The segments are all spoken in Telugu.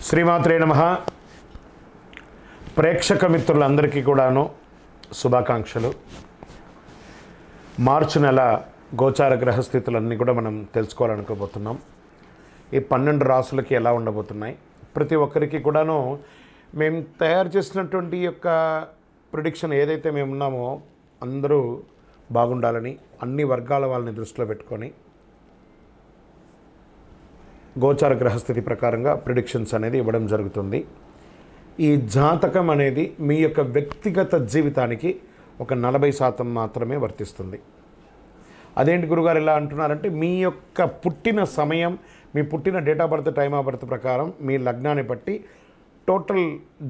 శ్రీమాత్రే నమః. ప్రేక్షక మిత్రులందరికీ కూడాను శుభాకాంక్షలు. మార్చి నెల గోచార గ్రహస్థితులన్నీ కూడా మనం తెలుసుకోవాలనుకోబోతున్నాం. ఈ 12 రాసులకి ఎలా ఉండబోతున్నాయి, ప్రతి ఒక్కరికి కూడాను మేము తయారు చేసినటువంటి యొక్క ప్రిడిక్షన్ ఏదైతే మేము ఉన్నామో అందరూ బాగుండాలని అన్ని వర్గాల వాళ్ళని దృష్టిలో పెట్టుకొని గోచార గ్రహస్థితి ప్రకారంగా ప్రిడిక్షన్స్ అనేది ఇవ్వడం జరుగుతుంది. ఈ జాతకం అనేది మీ యొక్క వ్యక్తిగత జీవితానికి ఒక 40% మాత్రమే వర్తిస్తుంది. అదేంటి గురుగారు ఇలా అంటున్నారంటే, మీ యొక్క పుట్టిన సమయం, మీ పుట్టిన date of birth, time of birth ప్రకారం మీ లగ్నాన్ని బట్టి టోటల్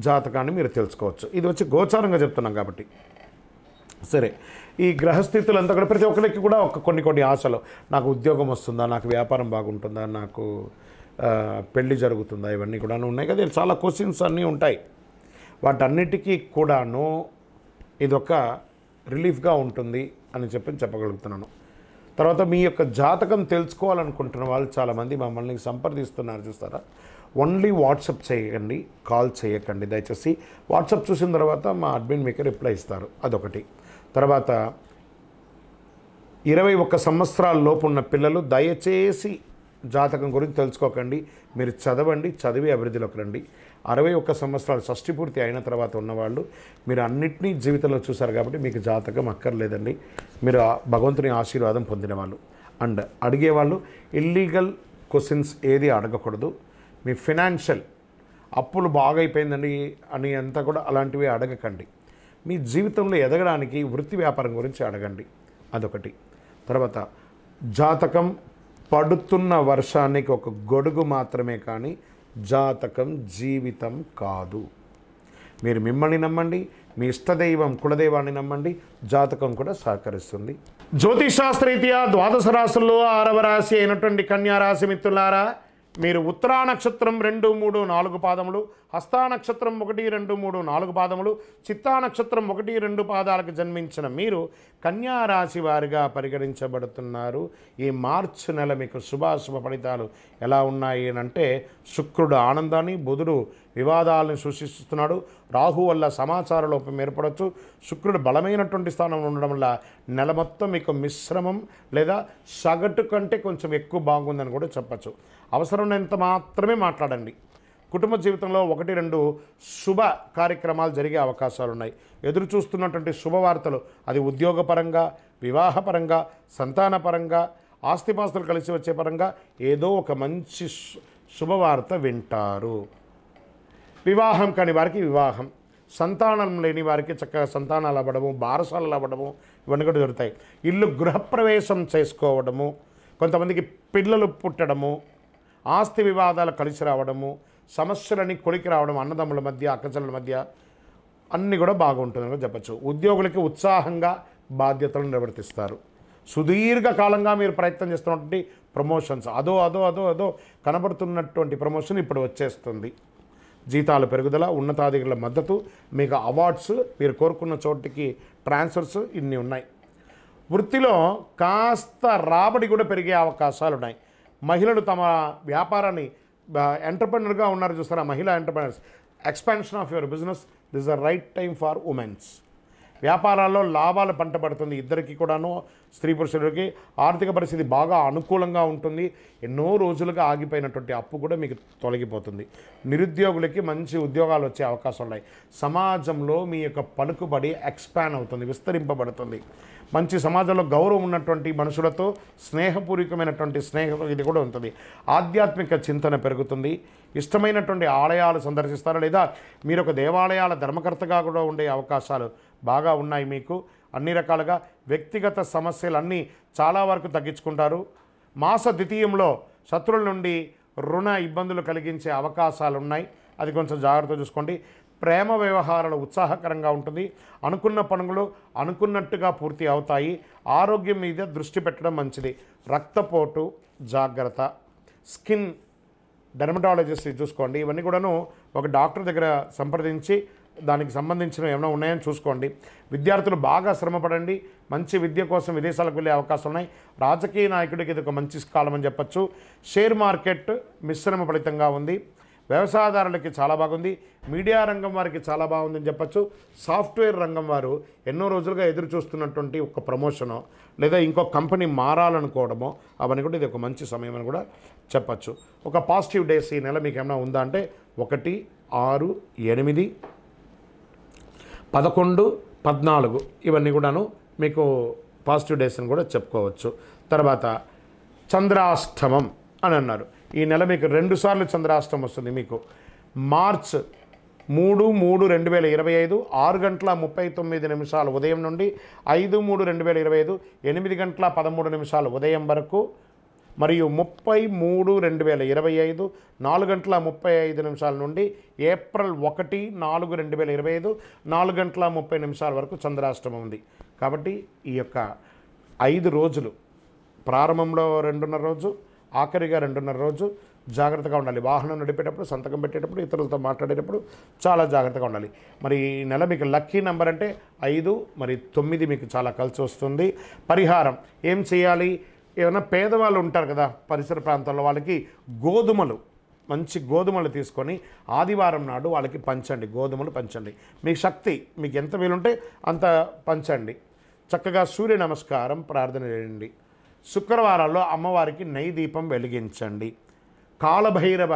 జాతకాన్ని మీరు తెలుసుకోవచ్చు. ఇది వచ్చి గోచారంగా చెప్తున్నాం కాబట్టి. సరే, ఈ గ్రహస్థితులంతా కూడా ప్రతి ఒక్కరికి కూడా కొన్ని ఆశలు, నాకు ఉద్యోగం వస్తుందా, నాకు వ్యాపారం బాగుంటుందా, నాకు పెళ్ళి జరుగుతుందా, ఇవన్నీ కూడా ఉన్నాయి కదా. చాలా క్వశ్చన్స్ అన్నీ ఉంటాయి. వాటన్నిటికీ కూడాను ఇదొక రిలీఫ్గా ఉంటుంది అని చెప్పగలుగుతున్నాను. తర్వాత మీ యొక్క జాతకం తెలుసుకోవాలనుకుంటున్న వాళ్ళు చాలామంది మమ్మల్ని సంప్రదిస్తున్నారు, చూస్తారా. ఓన్లీ వాట్సాప్ చేయకండి, కాల్ చేయకండి దయచేసి. వాట్సాప్ చూసిన తర్వాత మా అడ్మిన్ మీకు రిప్లై ఇస్తారు, అదొకటి. తర్వాత 21 సంవత్సరాల లోపు ఉన్న పిల్లలు దయచేసి జాతకం గురించి తెలుసుకోకండి. మీరు చదవండి, చదివి అభివృద్ధిలోకి రండి. 61 సంవత్సరాలు షష్ఠి పూర్తి అయిన తర్వాత ఉన్నవాళ్ళు మీరు అన్నింటినీ జీవితంలో చూశారు కాబట్టి మీకు జాతకం అక్కర్లేదండి. మీరు భగవంతుని ఆశీర్వాదం పొందినవాళ్ళు. అండ్ అడిగేవాళ్ళు ఇల్లీగల్ క్వశ్చన్స్ ఏది అడగకూడదు. మీ ఫినాన్షియల్ అప్పులు బాగా అయిపోయిందండి అని అంతా కూడా అలాంటివి అడగకండి. మీ జీవితంలో ఎదగడానికి వృత్తి వ్యాపారం గురించి అడగండి, అదొకటి. తర్వాత జాతకం పడుతున్న వర్షానికి ఒక గొడుగు మాత్రమే, కానీ జాతకం జీవితం కాదు. మీరు మిమ్మల్ని నమ్మండి, మీ ఇష్టదైవం కులదైవాన్ని నమ్మండి, జాతకం కూడా సహకరిస్తుంది. జ్యోతిషాస్త్రరీత్యా 12 రాశుల్లో 6వ రాశి అయినటువంటి కన్యా రాశి మిత్రులారా, మీరు ఉత్తరా నక్షత్రం 2, 3, 4 పాదములు, హస్తా నక్షత్రం 1, 2, 3, 4 పాదములు, చిత్తా నక్షత్రం 1, 2 పాదాలకు జన్మించిన మీరు కన్యా రాశి వారిగా పరిగణించబడుతున్నారు. ఈ మార్చి నెల మీకు శుభాశుభ ఫలితాలు ఎలా ఉన్నాయి అంటే, శుక్రుడు ఆనందాన్ని, బుధుడు వివాదాలను సూచిస్తున్నాడు, రాహు వల్ల సమాచార లోపం ఏర్పడవచ్చు, శుక్రుడు బలమైనటువంటి స్థానంలో ఉండడం వల్ల నెల మొత్తం మీకు మిశ్రమం లేదా సగటు కంటే కొంచెం ఎక్కువ బాగుందని కూడా చెప్పచ్చు. అవసరమైనంత మాత్రమే మాట్లాడండి. కుటుంబ జీవితంలో 1, 2 శుభ కార్యక్రమాలు జరిగే అవకాశాలు ఉన్నాయి. ఎదురు చూస్తున్నటువంటి శుభవార్తలు, అది ఉద్యోగపరంగా, వివాహపరంగా, సంతానపరంగా, ఆస్తిపాస్తులు కలిసి వచ్చే పరంగా ఏదో ఒక మంచి శుభవార్త వింటారు. వివాహం కాని వారికి వివాహం, సంతానం లేని వారికి చక్కగా సంతానాలు అవ్వడము, బారసాలలు అవ్వడము, ఇవన్నీ కూడా జరుగుతాయి. ఇల్లు గృహప్రవేశం చేసుకోవడము, కొంతమందికి పిల్లలు పుట్టడము, ఆస్తి వివాదాలు కలిసి రావడము, సమస్యలని కొలికి రావడం, అన్నదమ్ముల మధ్య, అక్కచెల్లెల మధ్య అన్నీ కూడా బాగుంటుందని చెప్పచ్చు. ఉద్యోగులకి ఉత్సాహంగా బాధ్యతలను నిర్వర్తిస్తారు. సుదీర్ఘకాలంగా మీరు ప్రయత్నం చేస్తున్నటువంటి ప్రమోషన్స్, అదో కనబడుతున్నటువంటి ప్రమోషన్ ఇప్పుడు వచ్చేస్తుంది. జీతాల పెరుగుదల, ఉన్నతాధికారుల మద్దతు, మీకు అవార్డ్స్, మీరు కోరుకున్న చోటికి ట్రాన్స్ఫర్స్, ఇన్ని ఉన్నాయి. వృత్తిలో కాస్త రాబడి కూడా పెరిగే అవకాశాలు ఉన్నాయి. మహిళలు తమ వ్యాపారాన్ని ఎంటర్ప్రెన్యూర్గా ఉన్నారు, చూస్తారా. మహిళా entrepreneurs, expansion of your business, this is the right time for women's. వ్యాపారాల్లో లాభాలు పంట పడుతుంది. ఇద్దరికి కూడాను, స్త్రీ పురుషులకి ఆర్థిక పరిస్థితి బాగా అనుకూలంగా ఉంటుంది. ఎన్నో రోజులుగా ఆగిపోయినటువంటి అప్పు కూడా మీకు తొలగిపోతుంది. నిరుద్యోగులకి మంచి ఉద్యోగాలు వచ్చే అవకాశాలు ఉన్నాయి. సమాజంలో మీ యొక్క పలుకుబడి ఎక్స్పాండ్ అవుతుంది, విస్తరింపబడుతుంది. మంచి సమాజంలో గౌరవం ఉన్నటువంటి మనుషులతో స్నేహపూర్వకమైనటువంటి ఇది కూడా ఉంటుంది. ఆధ్యాత్మిక చింతన పెరుగుతుంది. ఇష్టమైనటువంటి ఆలయాలు సందర్శిస్తారు, లేదా మీరు ఒక దేవాలయాల ధర్మకర్తగా కూడా ఉండే అవకాశాలు బాగా ఉన్నాయి. మీకు అన్ని రకాలుగా వ్యక్తిగత సమస్యలన్నీ చాలా వరకు తగ్గించుకుంటారు. మాస ద్వితీయంలో శత్రువుల నుండి రుణ ఇబ్బందులు కలిగించే అవకాశాలు ఉన్నాయి, అది కొంచెం జాగ్రత్త చూసుకోండి. ప్రేమ వ్యవహారాలు ఉత్సాహకరంగా ఉంటుంది. అనుకున్న పనులు అనుకున్నట్టుగా పూర్తి అవుతాయి. ఆరోగ్యం మీద దృష్టి పెట్టడం మంచిది. రక్తపోటు జాగ్రత్త. స్కిన్ డెర్మటాలజిస్ట్ చూసుకోండి. ఇవన్నీ కూడాను ఒక డాక్టర్ దగ్గర సంప్రదించి దానికి సంబంధించిన ఏమైనా ఉన్నాయని చూసుకోండి. విద్యార్థులు బాగా శ్రమపడండి. మంచి విద్య కోసం విదేశాలకు వెళ్ళే అవకాశం ఉన్నాయి. రాజకీయ నాయకుడికి ఇది ఒక మంచి కాలం అని చెప్పచ్చు. షేర్ మార్కెట్ మిశ్రమ ఫలితంగా ఉంది. వ్యవసాయదారులకి చాలా బాగుంది. మీడియా రంగం వారికి చాలా బాగుందని చెప్పచ్చు. సాఫ్ట్వేర్ రంగం వారు ఎన్నో రోజులుగా ఎదురు చూస్తున్నటువంటి ఒక ప్రమోషనో లేదా ఇంకో కంపెనీ మారాలనుకోవడమో అవన్నీ కూడా ఇది ఒక మంచి సమయం అని కూడా చెప్పచ్చు. ఒక పాజిటివ్ డేస్ ఈ నెల మీకు ఏమైనా ఉందా అంటే 1, 6, 8, 11, 14 ఇవన్నీ కూడాను మీకు పాజిటివ్ డేస్ అని కూడా చెప్పుకోవచ్చు. తర్వాత చంద్రాష్టమం అని అన్నారు. ఈ నెల మీకు 2 సార్లు చంద్రాష్టమం వస్తుంది. మీకు మార్చ్ 3/3/2025 6:39 ఉదయం నుండి 5/3/2025 8:13 ఉదయం వరకు, మరియు 30/3/2025 4:35 నుండి ఏప్రిల్ 1/4/2025 4:30 వరకు చంద్రాష్టమం ఉంది. కాబట్టి ఈ యొక్క 5 రోజులు ప్రారంభంలో 2:30 రోజు, ఆఖరిగా 2:30 రోజు జాగ్రత్తగా ఉండాలి. వాహనం నడిపేటప్పుడు, సంతకం పెట్టేటప్పుడు, ఇతరులతో మాట్లాడేటప్పుడు చాలా జాగ్రత్తగా ఉండాలి. మరి ఈ నెల మీకు లక్కీ నెంబర్ అంటే 5 మరి 9 మీకు చాలా కలిసి వస్తుంది. పరిహారం ఏం చేయాలి? ఏమైనా పేదవాళ్ళు ఉంటారు కదా పరిసర ప్రాంతాల్లో, వాళ్ళకి మంచి గోధుమలు తీసుకొని ఆదివారం నాడు వాళ్ళకి పంచండి. గోధుమలు పంచండి. మీకు శక్తి, మీకు ఎంత వీలుంటే అంత పంచండి. చక్కగా సూర్య నమస్కారం ప్రార్థన చేయండి. శుక్రవారాల్లో అమ్మవారికి నెయ్యి దీపం వెలిగించండి. కాలభైరవ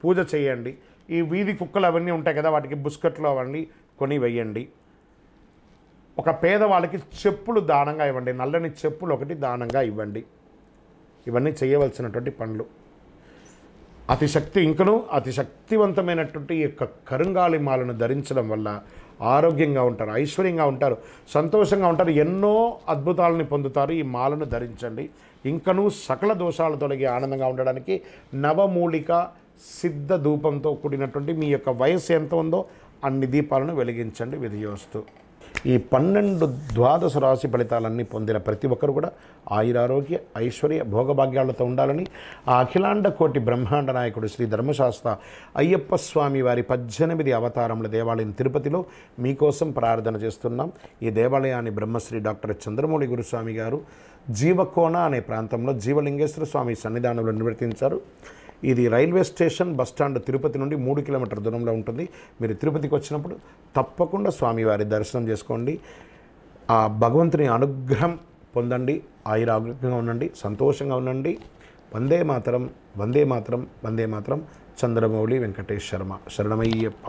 పూజ చేయండి. ఈ వీధి కుక్కలు అవన్నీ ఉంటాయి కదా, వాటికి బిస్కెట్లు అవన్నీ కొని వేయండి. ఒక పేదవాళ్ళకి చెప్పులు దానంగా ఇవ్వండి. నల్లని చెప్పులు ఒకటి దానంగా ఇవ్వండి. ఇవన్నీ చేయవలసినటువంటి పనులు. అతి శక్తివంతమైనటువంటి ఈ యొక్క కరుంగాలి మాలను ధరించడం వల్ల ఆరోగ్యంగా ఉంటారు, ఐశ్వర్యంగా ఉంటారు, సంతోషంగా ఉంటారు, ఎన్నో అద్భుతాలని పొందుతారు. ఈ మాలను ధరించండి. ఇంకనూ సకల దోషాలు తొలగి ఆనందంగా ఉండడానికి నవమూలిక సిద్ధ ధూపంతో కూడినటువంటి మీ యొక్క వయస్సు ఎంత ఉందో అన్ని దీపాలను వెలిగించండి. విధియోస్తు. ఈ 12 రాశి ఫలితాలన్నీ పొందిన ప్రతి ఒక్కరు కూడా ఆయురారోగ్య ఐశ్వర్య భోగభాగ్యాలతో ఉండాలని ఆ అఖిలాండ కోటి బ్రహ్మాండ నాయకుడు శ్రీ ధర్మశాస్త్ర అయ్యప్ప స్వామి వారి 18 అవతారముల దేవాలయం తిరుపతిలో మీకోసం ప్రార్థన చేస్తున్నాం. ఈ దేవాలయాన్ని బ్రహ్మశ్రీ డాక్టర్ చంద్రమౌళి గురుస్వామి గారు జీవకోన అనే ప్రాంతంలో జీవలింగేశ్వర స్వామి సన్నిధానంలో నిర్వర్తించారు. ఇది రైల్వే స్టేషన్ బస్టాండ్ తిరుపతి నుండి 3 కిలోమీటర్ల దూరంలో ఉంటుంది. మీరు తిరుపతికి వచ్చినప్పుడు తప్పకుండా స్వామివారి దర్శనం చేసుకోండి. ఆ భగవంతుని అనుగ్రహం పొందండి. ఆయురారోగ్యంగా ఉండండి, సంతోషంగా ఉండండి. వందే మాతరం, వందే మాతరం, వందే మాతరం. చంద్రమౌళి వెంకటేష్ శర్మ. శరణమయ్యప్ప.